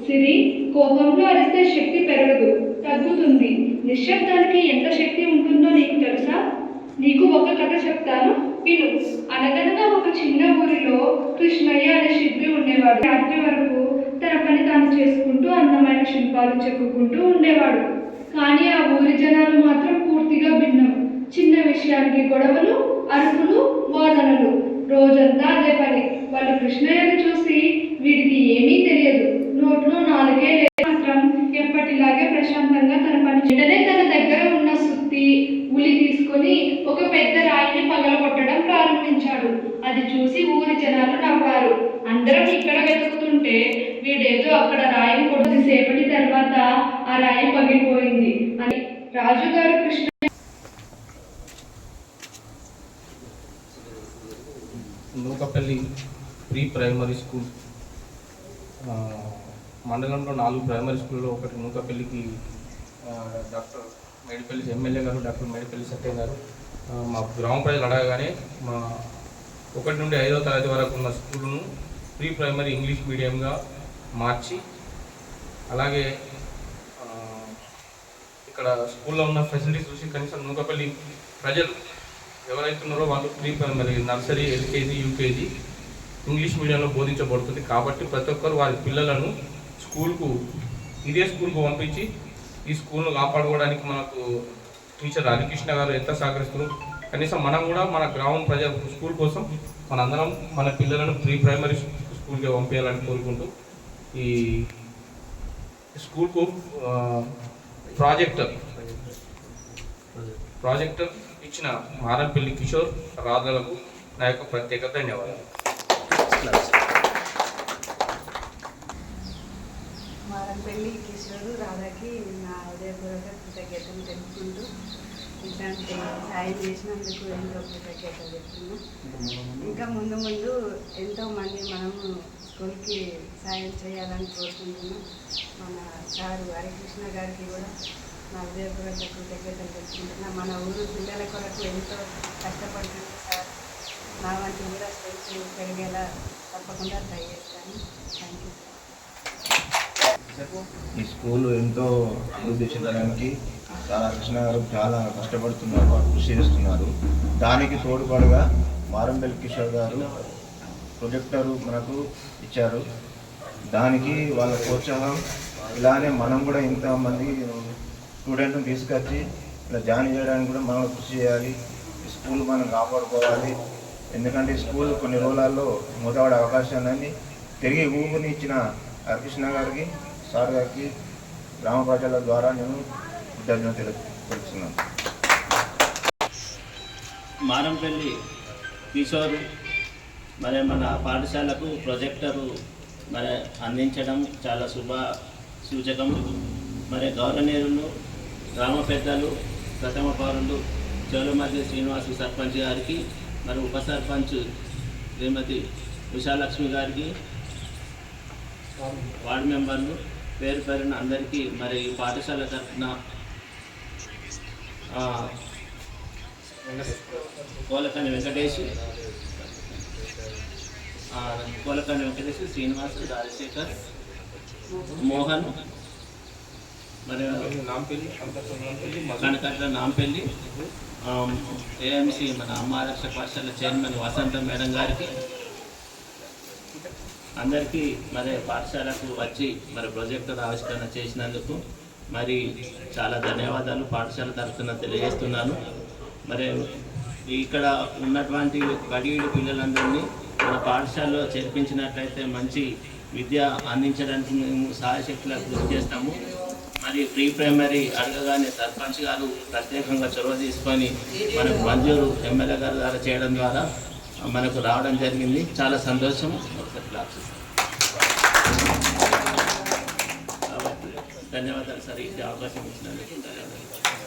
సిరి, కోపంలో అరిస్తే శక్తి పెరగదు, తగ్గుతుంది. నిశ్శబ్దానికి ఎంత శక్తి ఉంటుందో నీకు తెలుసా? నీకు ఒక కథ చెప్తాను, విను. అనగనగా ఒక చిన్న ఊరిలో కృష్ణయ్య అనే శిల్పి ఉండేవాడు. రాత్రి వరకు తన పని తాను చేసుకుంటూ అందమైన శిల్పాలు చెక్కుకుంటూ ఉండేవాడు. కానీ ఆ ఊరి జనాలు మాత్రం పూర్తిగా భిన్నం. చిన్న విషయానికి గొడవలు, అరుపులు, వాదనలు. రోజంతా అదే పని. వాళ్ళు కృష్ణయ్యను చూసి వీడికి ఏమీ తెలియదు, నోట్లో నాలుగే మాత్రం ఎప్పటిలాగే ప్రశాంతంగా తన పని వెంటనే తన దగ్గర ఉన్న సుత్తి, ఉలి తీసుకొని ఒక పెద్ద రాయిని పగలగొట్టడం ప్రారంభించాడు. అది చూసి ఊరి జనాలు నవ్వారు. అందరం ఇక్కడ వెతుకుతుంటే వీడేదో అక్కడ రాయిని కొద్దిసేపటి తర్వాత ఆ రాయి పగిలిపోయింది అని రాజుగారు Krishna Nukapalli pre primary school మండలంలో 4 ప్రైమరీ స్కూల్లో ఒకటి నూకపల్లికి డాక్టర్ మేడిపల్లి ఎమ్మెల్యే గారు డాక్టర్ మేడిపల్లి సత్యం గారు మా గ్రామ ప్రజలు అడగగానే మా 1 నుండి 5వ తరగతి వరకు ఉన్న స్కూలును ప్రీ ప్రైమరీ ఇంగ్లీష్ మీడియంగా మార్చి, అలాగే ఇక్కడ స్కూల్లో ఉన్న ఫెసిలిటీస్ చూసి కనీసం నూకపల్లి ప్రజలు ఎవరైతే ఉన్నారో వాళ్ళు pre primary, nursery, LKG, UKG English మీడియంలో బోధించబడుతుంది. కాబట్టి ప్రతి ఒక్కరు వారి పిల్లలను ఇదే స్కూల్కు పంపించి ఈ స్కూల్ను కాపాడుకోవడానికి మనకు టీచర్ హరికృష్ణ గారు ఎంత సహకరిస్తున్నారు. కనీసం మనం కూడా మన గ్రామం ప్రజల స్కూల్ కోసం మనందరం మన పిల్లలను ప్రీ ప్రైమరీ స్కూల్కి పంపించాలని కోరుకుంటూ ఈ స్కూల్కు ప్రాజెక్టర్ ఇచ్చిన మారంపల్లి కిషోర్, రాధలకు నా యొక్క ప్రత్యేక ధన్యవాదాలు. మారంపల్లి కిషోర్, రాధాకి నా హృదయపూర్వక కృతజ్ఞతలు తెలుపుకుంటూ ఇట్లాంటి సాయం చేసినందుకు ఎంతో కృతజ్ఞతలు చెప్తున్నాం. ఇంకా ముందు ఎంతోమంది మనము స్కూల్కి సాయం చేయాలని కోరుకుంటున్నాం. మన సారు హరికృష్ణ గారికి కూడా నా హృదయపూర్వక కృతజ్ఞతలు తెలుపుకుంటున్నాం. మన ఊరు పిల్లల కొరకు ఎంతో కష్టపడుతుంది సార్. నా వంటి కూడా స్కూల్కి పెరిగేలా తప్పకుండా ట్రై చేస్తాను. Thank you sir. ఈ స్కూల్ ఎంతో అభివృద్ధి చెందడానికి చాలా కృష్ణ గారు చాలా కష్టపడుతున్నారు, కృషి చేస్తున్నారు. దానికి తోడ్పాటుగా మారంపల్లి కిషోర్ గారు ప్రొజెక్టరు మనకు ఇచ్చారు. దానికి వాళ్ళ ప్రోత్సాహం. ఇలానే మనం కూడా ఇంతమంది స్టూడెంట్ని తీసుకొచ్చి ఇలా జాయిన్ చేయడానికి కూడా మనం కృషి చేయాలి. ఈ స్కూల్ మనం కాపాడుకోవాలి. ఎందుకంటే ఈ స్కూల్ కొన్ని రోజులలో మూతపడే అవకాశాన్ని తిరిగి ఊపిని ఇచ్చిన హరికృష్ణ గారికి, సార్ గారికి గ్రామ ప్రజల ద్వారా నేను కృతజ్ఞతలు తెలుపుతున్నాను. మారంపల్లి కిషోర్ మరి మన పాఠశాలకు ప్రొజెక్టరు మరి అందించడం చాలా శుభ సూచకం. మరి గౌరవనీయులు, గ్రామ పెద్దలు, ప్రథమ పౌరులు చోళమర్రి శ్రీనివాసు సర్పంచ్ గారికి, మరి ఉప సర్పంచ్ శ్రీమతి ఉషాలక్ష్మి గారికి, వార్డు మెంబర్లు పేరు పేరున అందరికీ మరి పాఠశాల తరఫున కోలకని వెంకటేష్, శ్రీనివాస్, రాజశేఖర్, మోహన్, మరి కనకట్ల నాంపల్లి, ఏఎంసీ మన అమ్మ ఆదర్శ పాఠశాల చైర్మన్ వసంత మేడం గారికి, అందరికీ మరి పాఠశాలకు వచ్చి మరి ప్రాజెక్టు ఆవిష్కరణ చేసినందుకు మరి చాలా ధన్యవాదాలు పాఠశాల తరఫున తెలియజేస్తున్నాను. మరి ఇక్కడ ఉన్నటువంటి బడియుడి పిల్లలందరినీ మన పాఠశాలలో చేర్పించినట్లయితే మంచి విద్య అందించడానికి మేము సహాయశక్తులా కృషి చేస్తాము. మరి ప్రీ ప్రైమరీ అడగగానే సర్పంచ్ గారు ప్రత్యేకంగా చొరవ తీసుకొని మనకు మంజూరు ఎమ్మెల్యే గారి ద్వారా చేయడం ద్వారా మనకు రావడం జరిగింది. చాలా సంతోషం. ధన్యవాదాలు సార్. ఇది అవకాశం ఇచ్చినందుకు ధన్యవాదాలు.